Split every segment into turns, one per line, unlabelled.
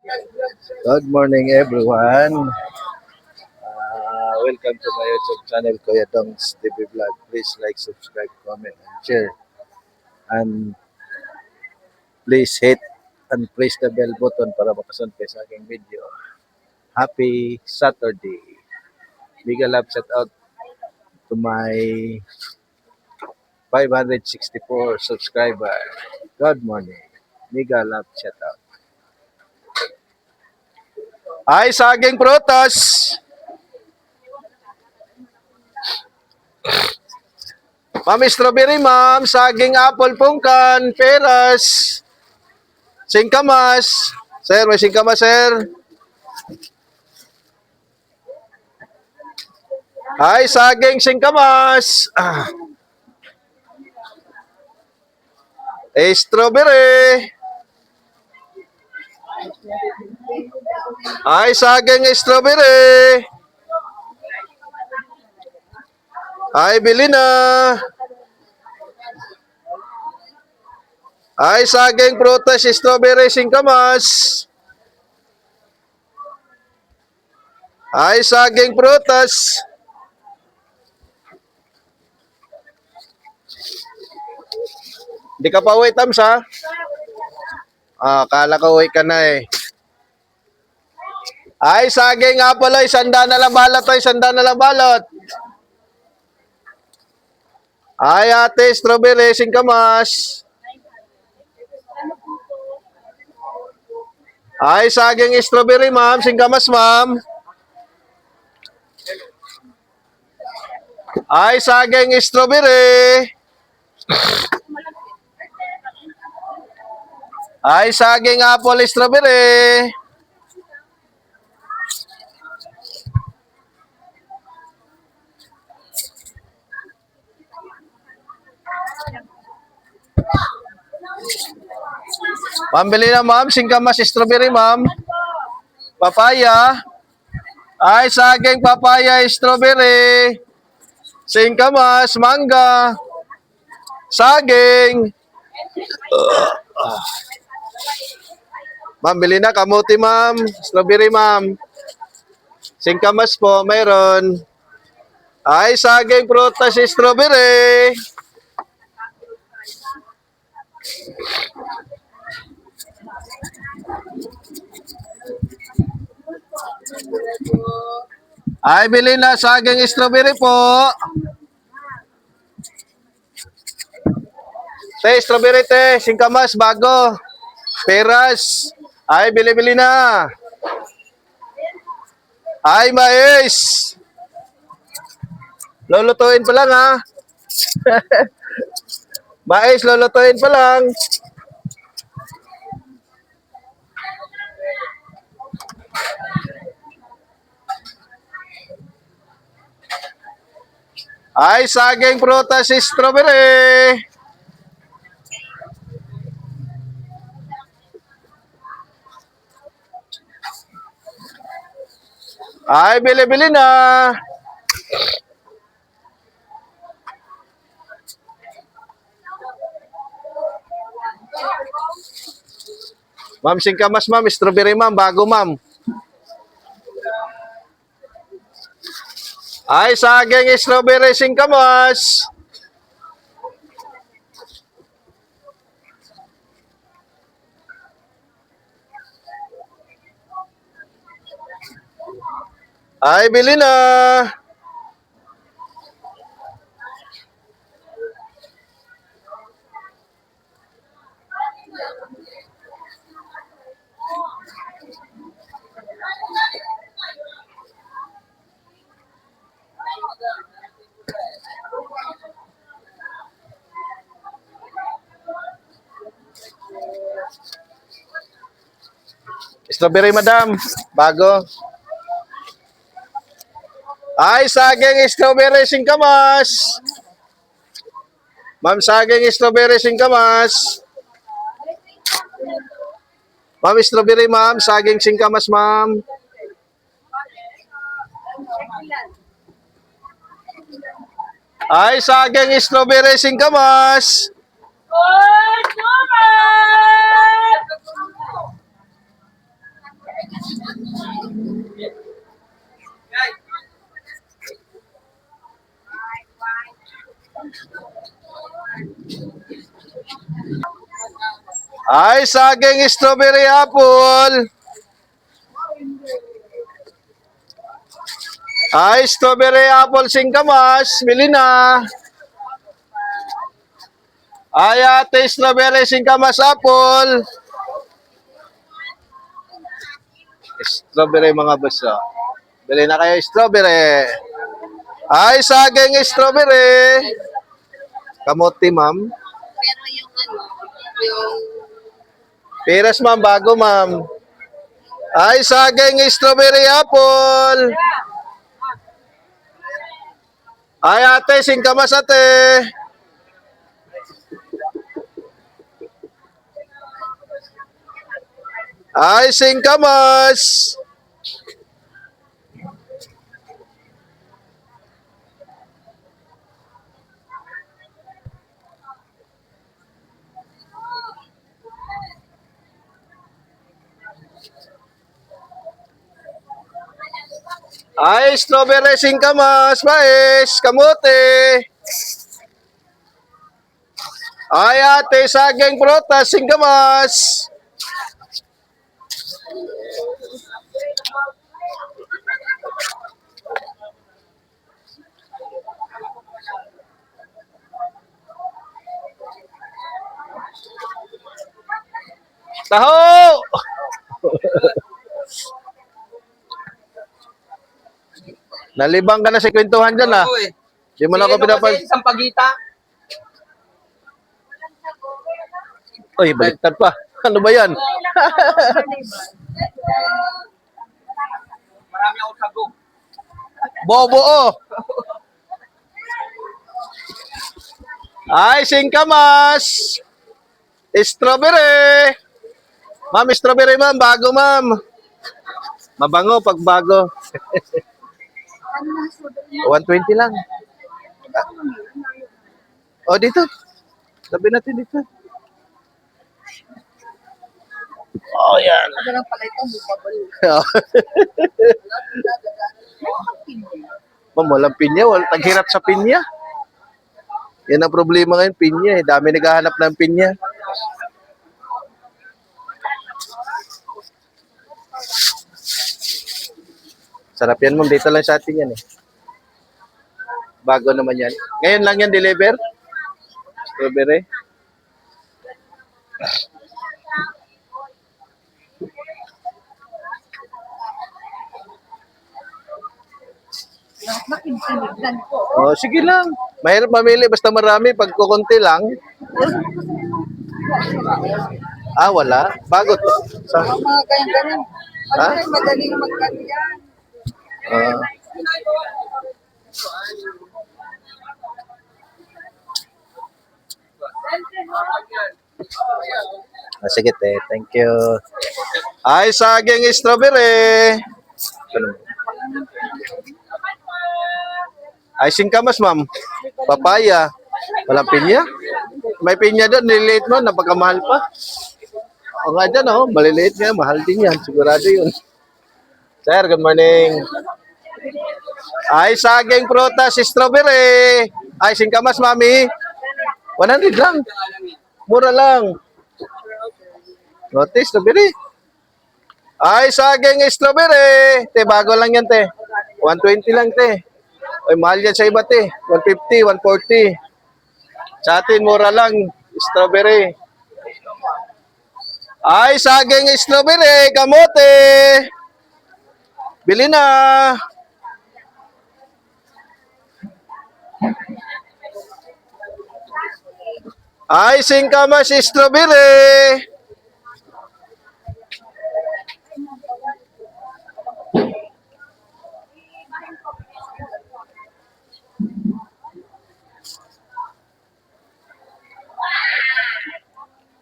Good morning, everyone. Welcome to my YouTube channel, Kuya Dong's TV Vlog. Please like, subscribe, comment, and share. And please hit and press the bell button para makasunod kayo sa aking video. Happy Saturday. Big love shout out to my 564 subscriber. Good morning. Mega love shout out. Ay, saging prutas. Ma'am, strawberry, ma'am. Saging apple, pungkan, peras. Singkamas. Sir, may singkamas, sir. Ay, saging singkamas. Strawberry. Ay, saging strawberry. Ay, bili na. Ay, saging prutas, strawberry, singkamas. Ay, saging prutas. Di ka pa uwi, Tams, ha? Kala ko uwi ka na eh. Ay, saging apple, ay, sanda na lang balot, ay, sanda na lang balot. Ay, ate, strawberry, singkamas. Ay, saging strawberry, ma'am, singkamas, ma'am. Ay, saging strawberry. Ay, saging apple strawberry. Pambili na, ma'am, singkamas strawberry, ma'am. Papaya. Ay, saging papaya strawberry. Singkamas, mangga. Saging. Ma'am, bili na kamuti, ma'am. Strawberry, ma'am. Singkamas po, mayroon. Ay, saging prutas, strawberry. Ay, bili na saging strawberry po. Te, strawberry, te. Singkamas, bago. Peras. Ay, bili-bili na. Ay, mais. Lulutuin pa lang, ha? Mais, lulutuin pa lang. Ay, saging prutas, strawberry. Ay, bili-bili na. Ma'am, singkamas, ma'am. Strawberry, ma'am. Bago, ma'am. Ay, saging strawberry, singkamas. Ay, bili na. Strawberry, madam. Bago. Ay, saging strawberry, singkamas. Ma'am, saging strawberry, singkamas. Ma'am, strawberry, ma'am. Saging singkamas, ma'am. Ay, saging strawberry, singkamas. Ay, saging strawberry apple. Ay, strawberry apple singkamas. Bili na. Ay, ate, strawberry singkamas apple. Strawberry mga boss. Oh. Bili na kayo strawberry. Ay, saging strawberry. Kamote, ma'am.
Pero yung ano, yung
Peras, ma'am. Bago, ma'am. Ay, saging strawberry apple. Ay, ate, singkamas, ate. Ay, singkamas. Ay, strawberry singkamas, mais, kamote. Ay, ate, saging prutas, singkamas. Taho! Nalibang ka na sa kwentuhan dyan, ah.
Oo eh.
Di mo na ako pinapan...
Isang pagita.
Uy, baliktad pa. Ano ba yan?
Marami akong sago.
Bobo, oh. Ay, singkamas. Strawberry. Ma'am, strawberry, ma'am. Bago, ma'am. Mabango pag bago. 120 lang. Oh, dito. Sabi natin dito. Oh, yan.
ano lang pala ito, bubabal.
Ma'am, walang pinya. Taghirap sa pinya. Yan ang problema ngayon, pinya. Eh. Dami naghahanap ng pinya. Sarap yan, ma'am. Dito lang sa atin yan eh. Bago naman yan. Ngayon lang yan deliver. Strawberry.
Makikinig ko.
Oh, sige lang. Mahirap mamili basta marami. Pag kukunti lang. Ah, wala. Bago to. Sa,
Ang mga ganyan-ganyan.
Ha?
Ano madaling magkanyan.
ah, sige, te. Thank you. Ay, saging strawberry. Ay, singkamas, ma'am. Papaya. Walang pinya? May pinya doon. Nililiit mo. Napakamahal pa. O nga dyan, oh. Maliliit nga. Mahal din yan. Sigurado yun. Sir, good morning. Ay, saging prutas, strawberry. Ay, singkamas, mami. 100 lang. Mura lang. Notice, strawberry. Ay, saging strawberry. Te, bago lang yan, te. 120 lang, te. Ay, mahal yan sa iba, te. 150, 140. Sa atin, mura lang. Strawberry. Ay, saging strawberry. Kamote. Bili na. Ay, singkamas strawberry.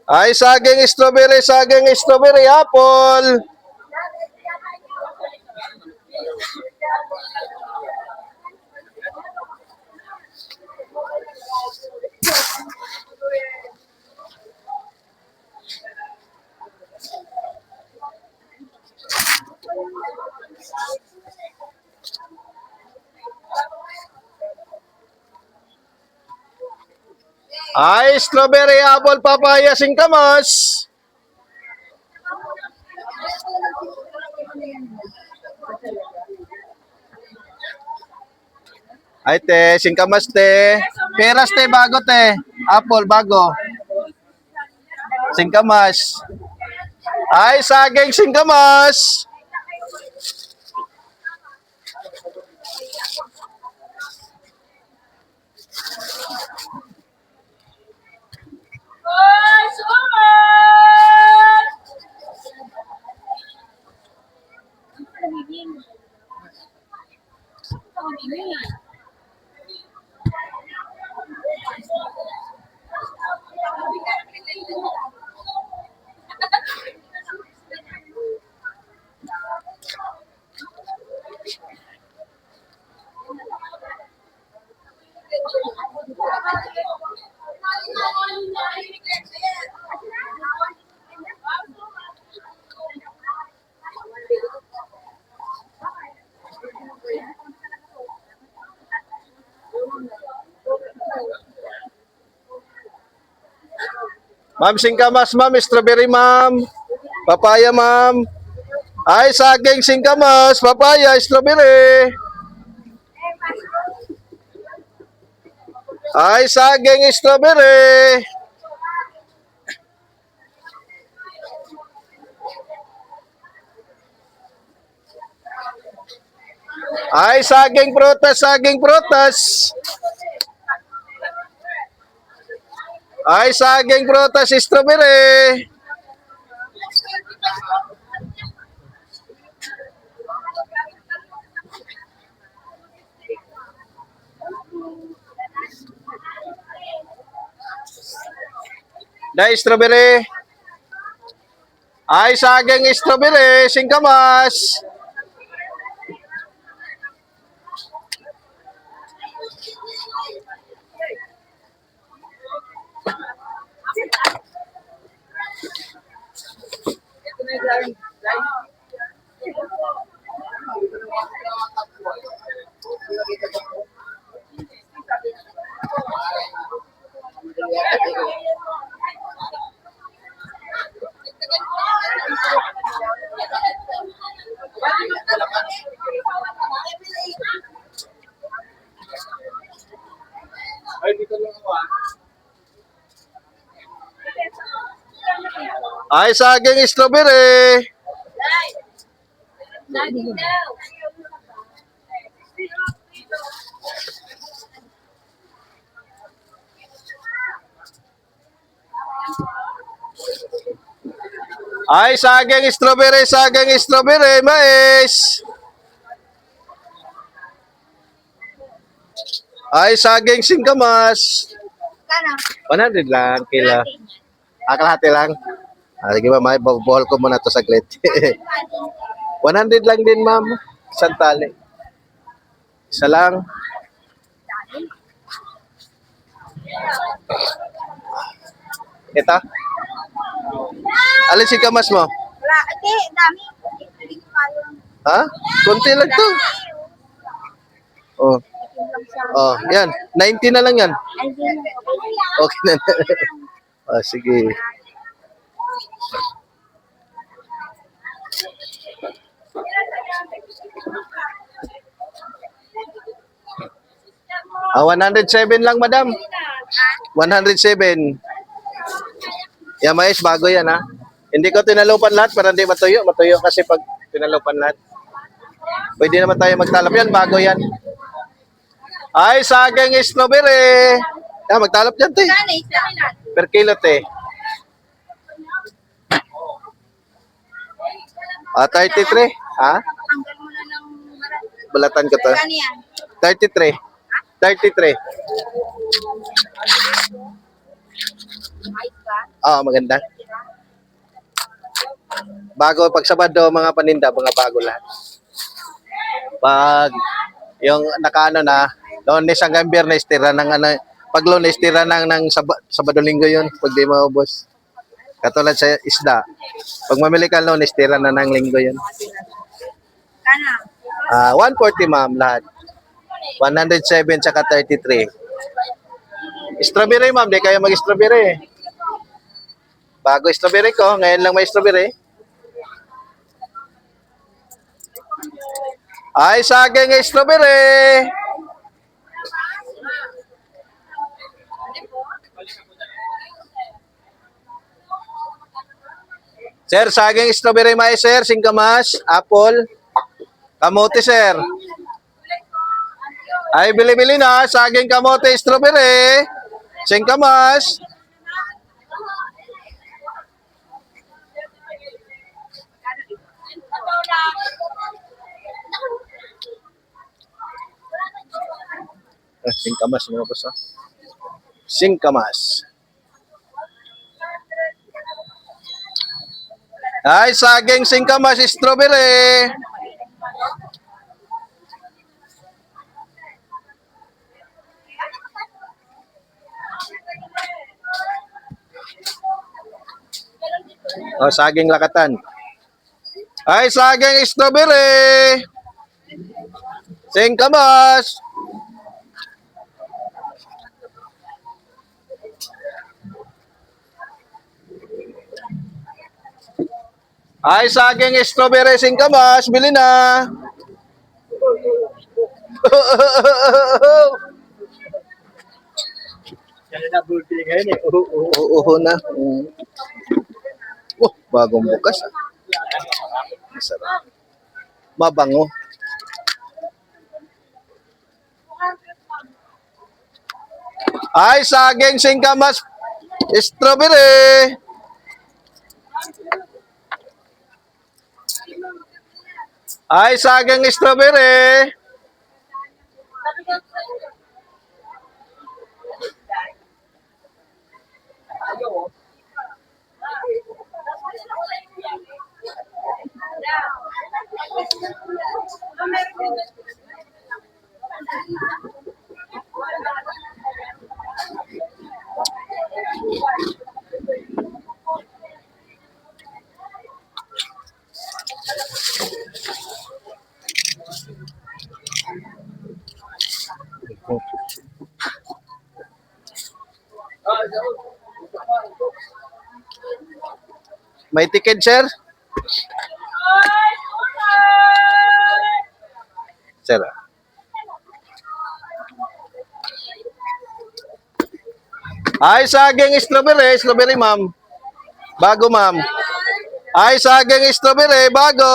Ay, saging strawberry, apple. Ay, strawberry, apple, papaya, singkamas. Ay, te, singkamas, te. Peras, te, bago, te. Apple, bago. Singkamas. Ay, saging, singkamas. Ma'am, singkamas, ma'am. Strawberry, ma'am. Papaya, ma'am. Ay, saging, singkamas, papaya, strawberry. Ay, saging, strawberry. Ay, saging prutas, saging prutas. Ay, saging prutas, strawberry. Dai, strawberry. Ay, saging, strawberry, singkamas. Ay, saging, strawberry. Ay, saging, strawberry, mais. Ay, saging, singkamas.
Kana?
100 lang, kila. Kalahati lang. Sige ba, may babuhol ko muna to saglit. 100 lang din, ma'am. Isang tali. Isa lang. Ito. Alin singkamas mo?
Wala. Ate, dami. Hindi ko kaya.
Ha? Kunti lang to. Oh. Oh, yan. 90 na lang yan.
Ay, di mo.
Okay na. Oh, sige. Ah, 107 lang, madam. 107. Yan, mais, bago yan, ha? Hindi ko tinalupan lahat para hindi matuyo. Matuyo kasi pag tinalupan lahat. Pwede naman tayo magtalap yan, bago yan. Ay, saging strawberry. Yan, magtalap yan, te.
Kana, isa.
Per kilo, te. Ah, 33. Ha?
Tanggal mo na ng marat.
Balatan ko to.
Kani yan?
33. 33.
Ay, ba?
Ah, maganda. Bago pag Sabado, mga paninda, mga bago lahat. Pag yung nakaano na, Lunes hanggang Biyernes, tira ng ano, pag Lunes, tira ng Sabado Linggo yun, pag di maubos. Katulad sa isda. Pag mamili ka Lunes, tira na ng Linggo yun.
Kana?
Ah, 140 ma'am lahat. 107 tsaka 33. Strawberry, ma'am. Di kayo mag-strawberry. Bago strawberry ko. Ngayon lang may strawberry. Ay, saging strawberry. Sir, saging strawberry mais, sir. Singkamas, apple, kamote, sir. Ay, bili-bili na. Saging kamote strawberry. Singkamas. Singkamas mga boss, ha? Singkamas. Ay, saging singkamas strawberry. Oh, saging lakatan. Ay, saging strawberry. Singkamas. Ay, saging strawberry singkamas. Bili na. Oo na. Oh, bagong bukas. Masarap. Mabango. Ay, saging singkamas strawberry. Ay, saging strawberry. May ticket, sir? Sir. Ay, saging strawberry. Strawberry, ma'am. Bago, ma'am. Ay, saging strawberry. Bago.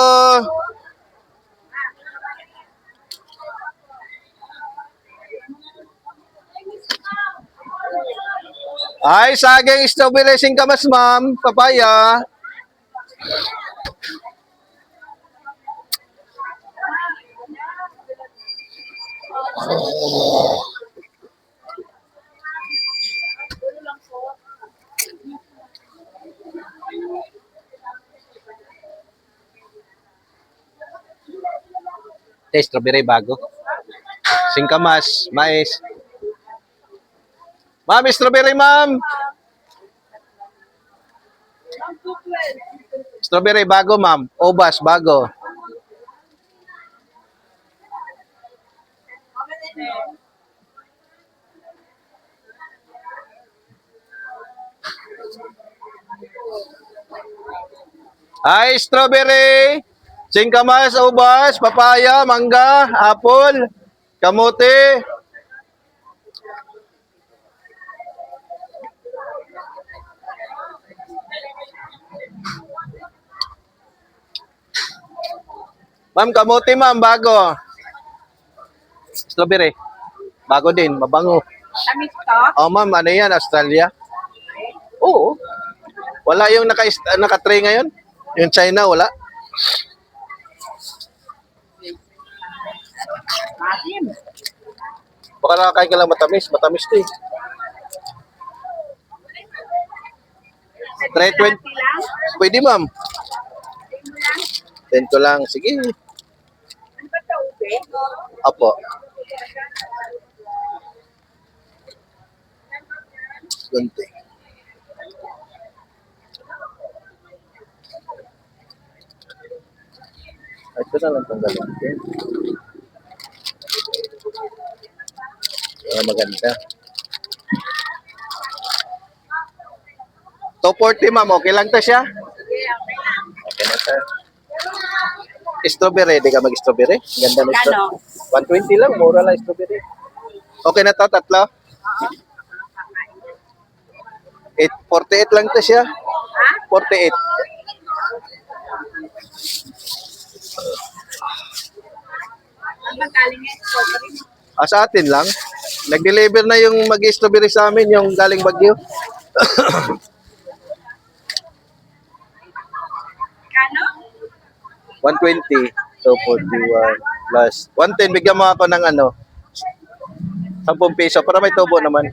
Ay, saging strawberry singkamas, ma'am. Papaya. Strawberry bago. Singkamas, mais. Ma'am, strawberry, ma'am. Strawberry bago, ma'am. Obas bago. Ay, strawberry, singkamas, ubas, papaya, mangga, apple, kamote. Ma'am, kamote, ma'am, bago. Strawberry, bago din, mabango.
Tamis to?
Oh, ma'am, ano yan, Australia? Oo. Wala yung naka-tray ngayon? Yung China, wala?
Masim.
Baka nakakain ka lang matamis. Matamis to eh. 320.
lang?
Pwede, ma'am. 10 ko lang. Sige.
Ano ba ito, ube?
Apo. Gunti. Ito na lang tanggalin. Okay. Maganda. 240 ma'am, okay lang to siya?
Sige, okay na.
Okay na sir. Strawberry, di ka mag-strawberry? Ganda na
Kano?
strawberry. 120 lang, mura lang strawberry. Okay na to, tatlo? 48 lang to siya.
Ha?
48.
Ang magaling yan. Strawberry.
Sa atin lang. Nag-deliver na yung mag-strawberry sa amin, yung galing Baguio.
Kano?
120. So, 41 plus 110. Bigyan mo ako ng ano, 10 piso para may tubo naman.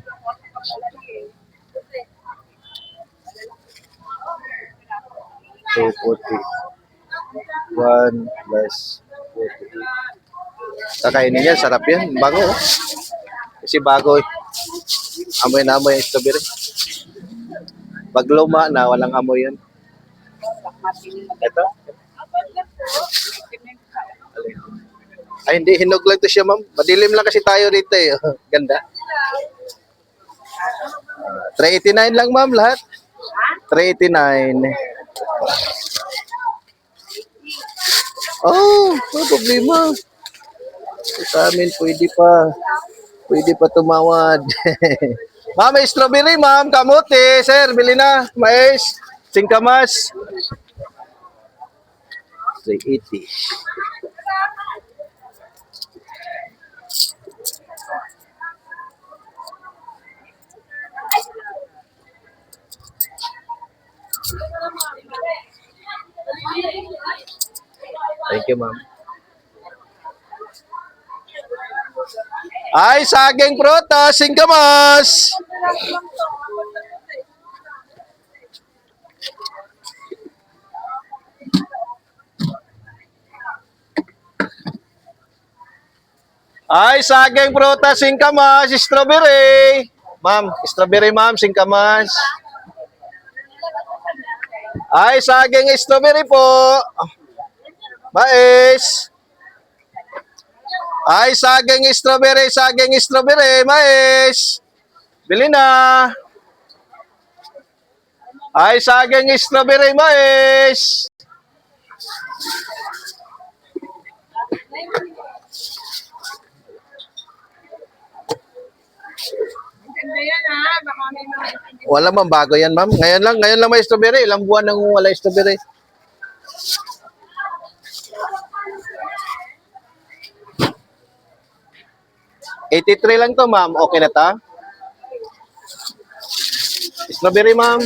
So, 41 plus 40. Kakainin yan, sarap yan. Bago. Oh. Kasi bago. Amoy na amoy yung strawberry. Pag luma na, walang amoy yan. Ito? Ay, hindi. Hinog lang to siya, ma'am. Madilim lang kasi tayo dito eh. Ganda. 389 lang, ma'am, lahat. 389. Oh, no problema. Sa amin, pwede pa. Pwede pa tumawad. Ma'am, may strawberry, ma'am. Kamote. Sir, bili na. Mais. Singkamas. 380. Thank you, ma'am. Ay, saging prutas, singkamas. Ay, saging prutas, singkamas, strawberry. Ma'am, strawberry, ma'am, singkamas. Ay, saging strawberry po. Mais. Ay, saging strawberry, mais. Bili na. Ay, saging strawberry, mais.
Maganda yan ha. Baka may mga
Wala man bago yan, ma'am. Ngayon lang may strawberry. Ilang buwan nang wala strawberry. $83 lang to, ma'am. Okay na ta? Strawberry, ma'am.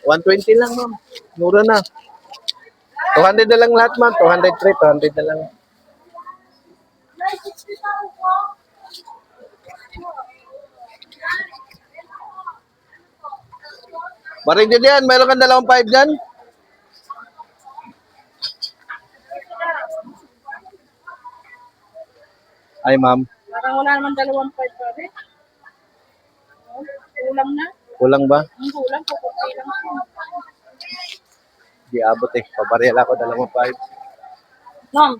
120 lang, ma'am. Mura na. 200 na lang lahat, ma'am. 203, 200 na lang. Marin dyan yan. Mayroon kang 2.5 dyan? Ay, ma'am.
Parang wala naman 2.5 pa rin. Kulang na.
Kulang ba?
Ang kulang, kukunti lang siya.
Di abot eh. Pabaril ako 2.5.
Ma'am.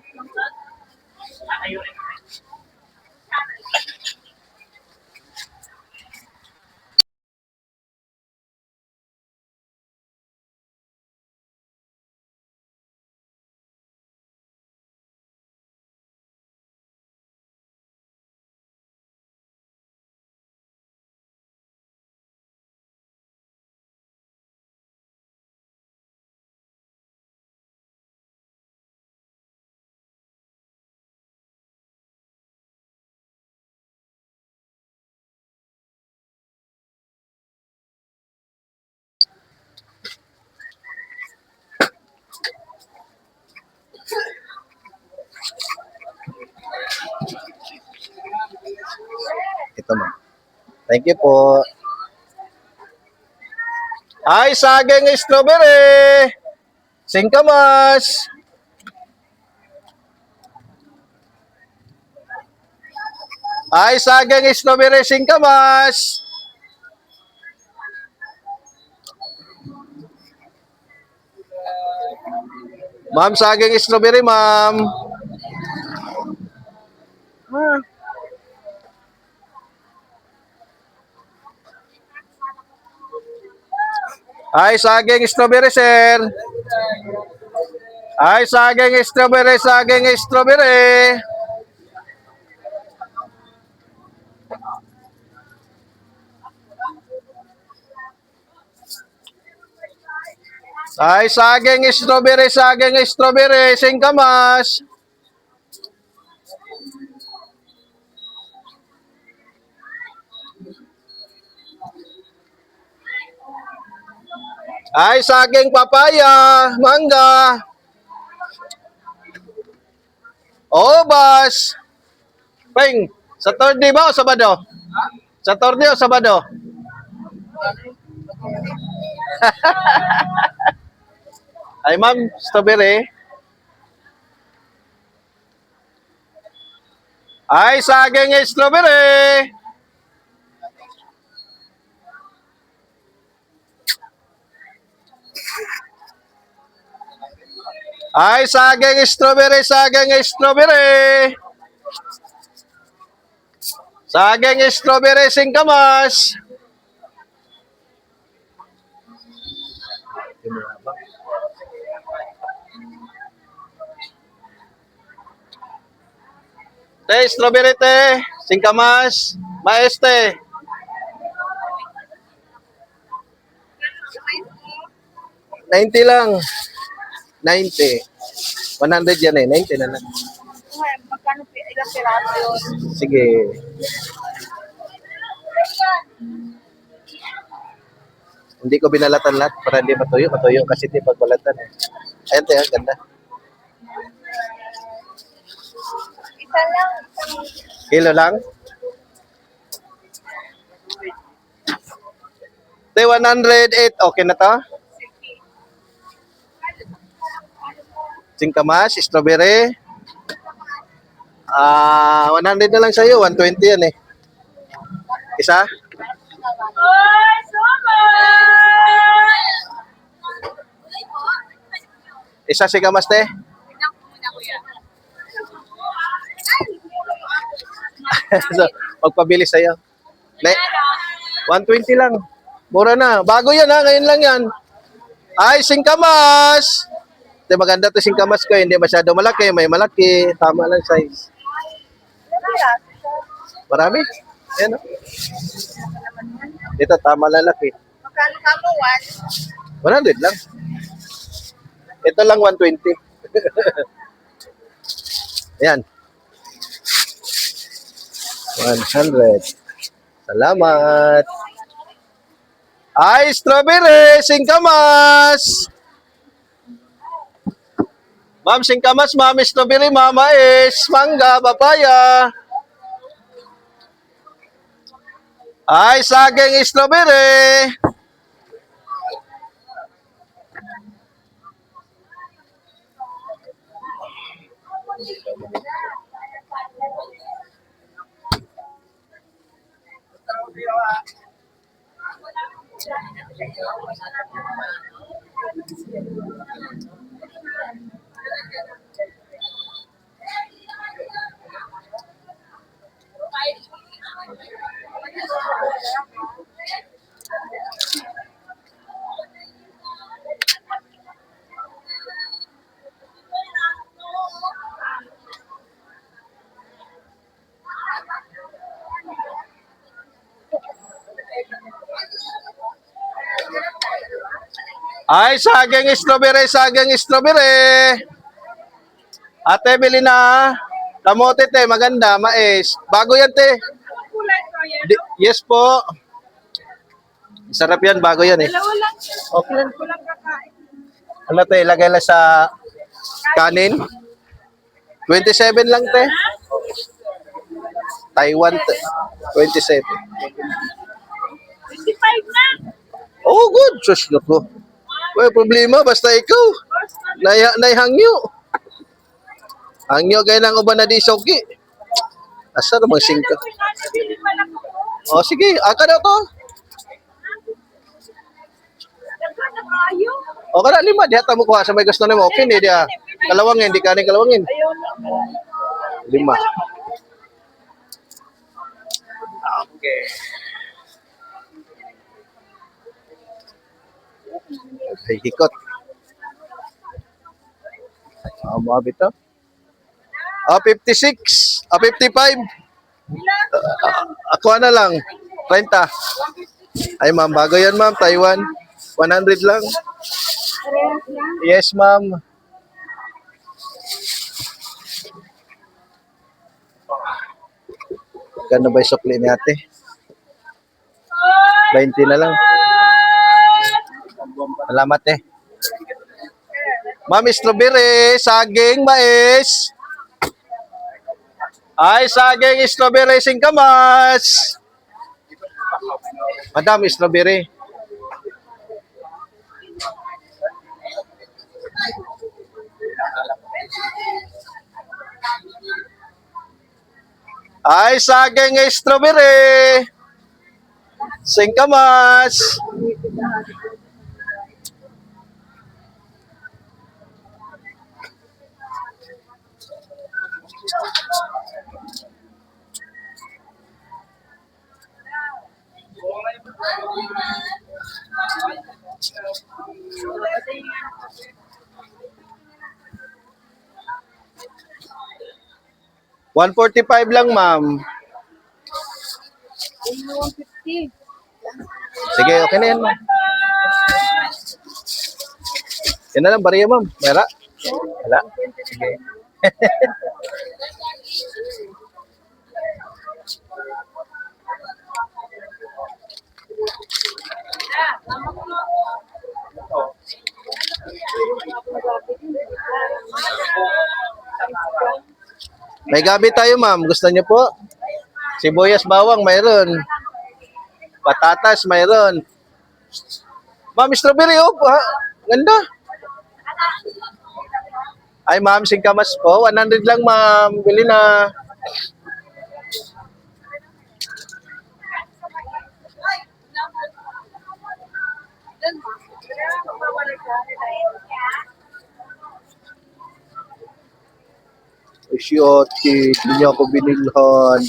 Ito, ma'am. Thank you po. Ay, saging strawberry. Singkamas. Ay, saging strawberry, singkamas. Ma'am, saging strawberry, ma'am. Ay, saging strawberry, sir. Ay, saging strawberry, saging strawberry. Ay, saging strawberry, singkamas. Ay, saging papaya, mangga. Obas. Peng, Saturday ba o Sabado? Saturday o Sabado? Ay, ma'am, strawberry. Ay, saging strawberry. Ay, saging strawberry, saging strawberry. Saging strawberry, singkamas. Te, strawberry te, singkamas, maeste. 90 lang. 90. 100 yan eh, 90 na lang.
Magkano ilang piraso yun?
Sige. Hindi ko binalatan lahat para hindi matuyo. Matuyo kasi hindi pagbalatan eh. Ayan te, ang ganda.
Isa lang.
Kilo lang. Te, 108. Okay na to? Singkamas, strawberry. 100 na lang sa'yo. 120 yan eh. Isa?
Ay,
Isa singkamas te?
tignan ko muna, kuya.
So, magpabili sa'yo. Ne- 120 lang. Mura na. Bago yan ha. Ngayon lang yan. Ay, singkamas. Hindi, maganda to singkamas ko. Hindi masyado malaki. May malaki. Tama lang size. Marami. Ayan o. Dito, tama lang laki.
Magkano ka mo,
100 lang. Ito lang 120. Ayan. 100. Salamat. Ay, strawberry, singkamas. Ma'am, singkamas, ma'am, strawberry, mama is, mangga, papaya. Ay, saging strawberry. Ay, saging strawberry, saging strawberry. Ate, bili na. Kamote, te, maganda, mais. Bago yan, te.
kulay ko yan.
Yes po. Sarap yan, bago yan eh.
Dalawa lang.
Okay lang.
Kulang kakain.
Ano, te, ilagay lang sa kanin. 27 lang, te. Taiwan, te. 27.
25 na.
Oh, good. Sus, naku. May problema, basta ikaw. Naihangyo. Hangyo kayo ng uban na di soki. Asa namang singka.
Nabili pa lang ako.
O, sige. Aka na to.
Dapat na kayo.
O, kada lima. Diha tamo kuha sa may gusto nimo. Okay, ni dia. Kalawangin, di kanin kalawangin.
Ayaw na.
5. Okay. Ay, hikot. Mga bito. 56. 55. Ako na lang. 30. Ay, ma'am. Bago yan, ma'am. Taiwan. 100 lang.
Parehas lang.
Yes, ma'am. Kano ba yung sukli ni ate? 20 na lang. Salamat eh. Ma'am, strawberry, saging, mais. Ay, saging, strawberry, singkamas. Madam, strawberry. Ay, saging, strawberry. Singkamas. $145 lang, ma'am.
150.
Sige, okay na yan, ma'am. Yan na lang, bariya, ma'am. Mera? Wala? Sige. May gabi tayo, ma'am. Gusto niyo po? Sibuyas, bawang, mayroon. Patatas, mayroon. Ma'am, strawberry, oh. Ha? Ganda. Ay, ma'am, singkamas po. 100 lang, ma'am. Bili na. Isyoti, hindi niyo ako binilhan.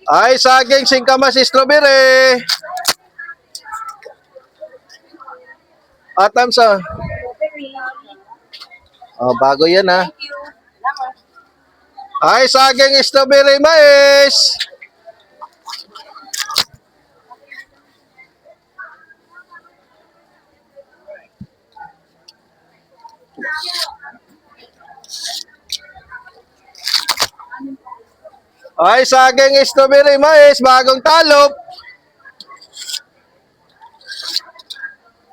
Ay, saging, singkamas, strawberry. Atam sa. Oh, bago yan, ha.
Thank you. Salamat.
Ay, saging, strawberry, mais. Ay, saging, strawberry, mais. Bagong talop.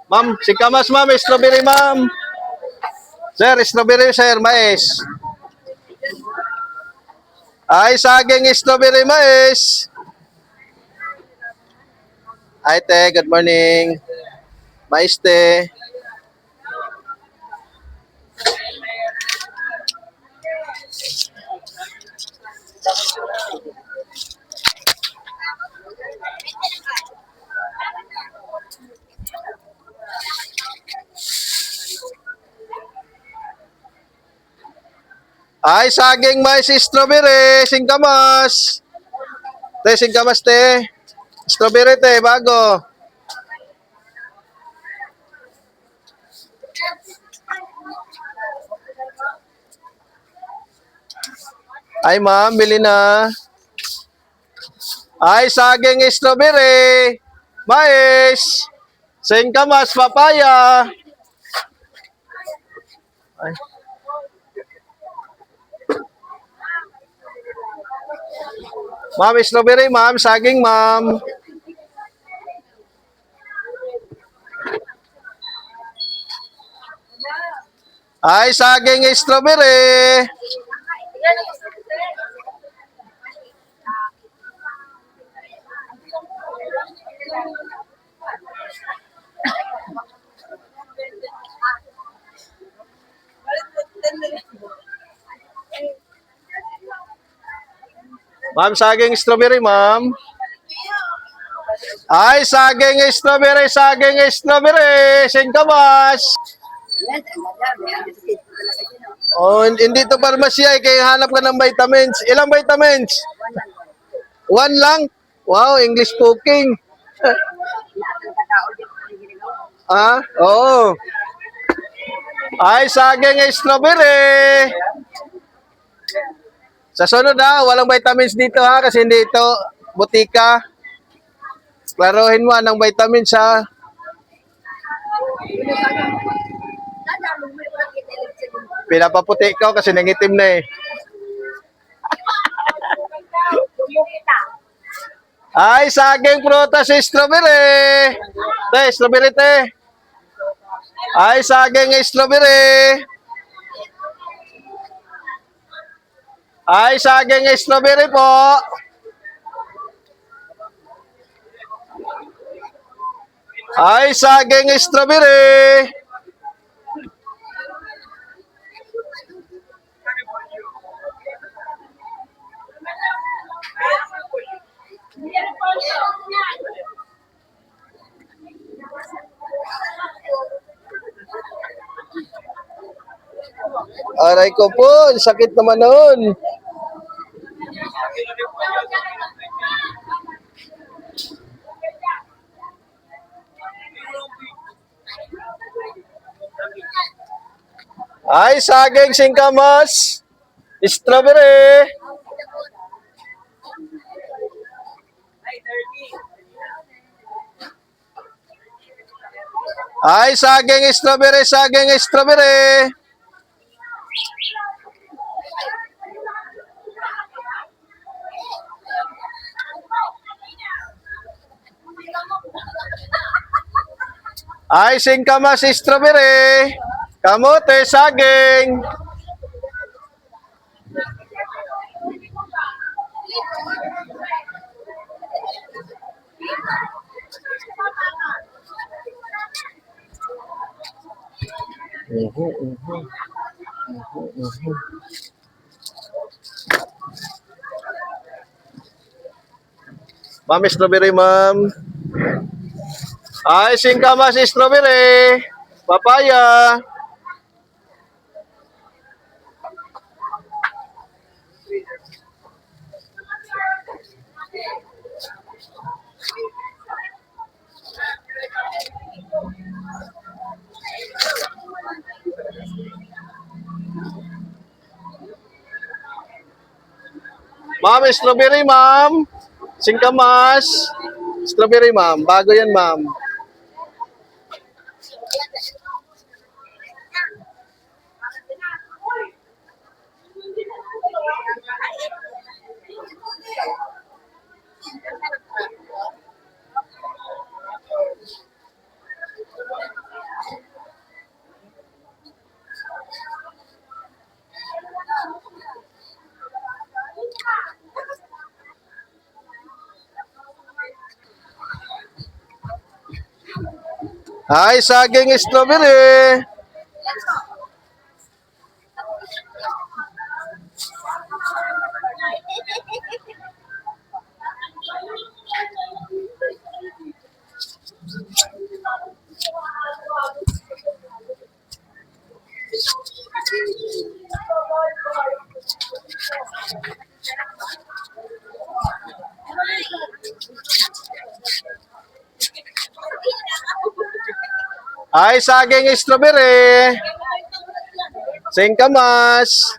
Ma'am, singkamas, ma'am. Strawberry, ma'am. Sir, strawberry, sir, mais. Ay, saging, strawberry, mais. Ay, te, good morning. Mais, te. Ay, saging, mais, strawberry, singkamas. Te, singkamas, te. Strawberry, te, bago. Ay, ma'am, bili na. Ay, saging, strawberry, mais, singkamas, papaya. Ay. Ma'am, strawberry, ma'am, saging, ma'am. Ay, saging, strawberry. Ma'am, saging, strawberry, ma'am. Ay, saging, strawberry, singkamas. Oh, hindi to parmasya, kaya hanap ka ng vitamins. Ilang vitamins? One lang? Wow, English cooking. Ah, oo. Ay, saging strawberry. Sa sunod ha, walang vitamins dito ha, kasi hindi ito butika. Klaruhin mo anong vitamins ha. Pinapaputi ko kasi nangitim na eh.
Kumukita.
Ay, saging prutas strawberry. Te, strawberry te. Ay, saging strawberry. Ay, saging strawberry po. Ay, saging strawberry. Aray ko po, sakit naman noon. Ay, saging singkamas. Strawberry. Ay, saging strawberry, saging strawberry. Ay, singkamas strawberry. Kamote, saging. Ma'am, strawberry, ma'am. Ay, singkamas strawberry. Papaya. Ma'am, strawberry, ma'am. Singkamas. Strawberry, ma'am. Bago yan, ma'am. Ay, saging strawberry. Ay, saging strawberry. Singkamas.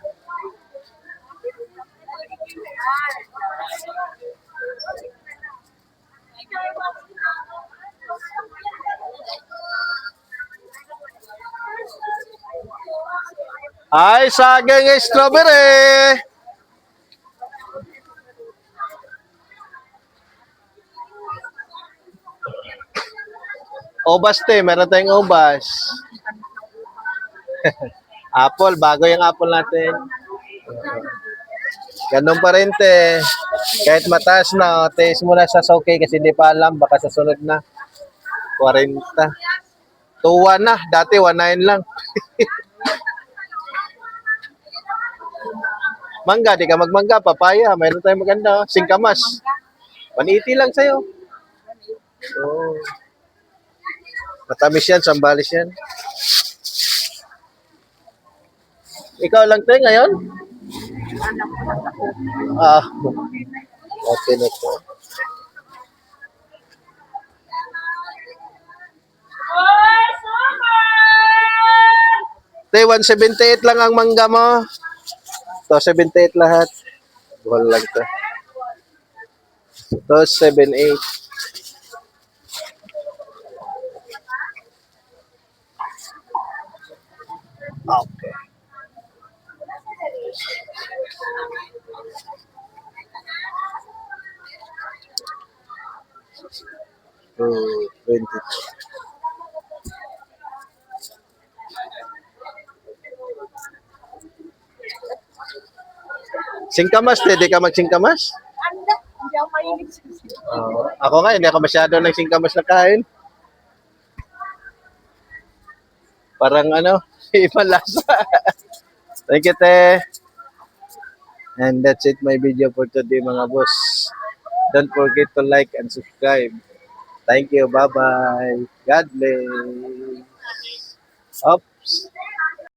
Ay, saging strawberry. Obas te, meron tayong obas. Apple, bago yung apple natin. Ganun pa rin te. Kahit mataas na, taste mo na sa okay kasi hindi pa alam, baka sa sunod na. 40. Tuwa na, dati 19 lang. Mangga, di ka magmangga, papaya, mayroon tayong maganda. Singkamas. 180 lang sa'yo. Oh. Matamis yan, sambalis yan. Ikaw lang tayo ngayon? Ah, okay na po.
Oy!
Te, 178 lang ang mangga mo. To, 78 lahat. Buhal lang to. To, 78. Okay. To, 20. Singkamas, te. Di ka magsingkamas?
Anda, hindi ako mahilig sa
Ako nga, hindi ako masyado nagsingkamas na kain. Parang ano, iba lasa. Thank you, te. And that's it, my video for today, mga boss. Don't forget to like and subscribe. Thank you. Bye-bye. God bless. Oops.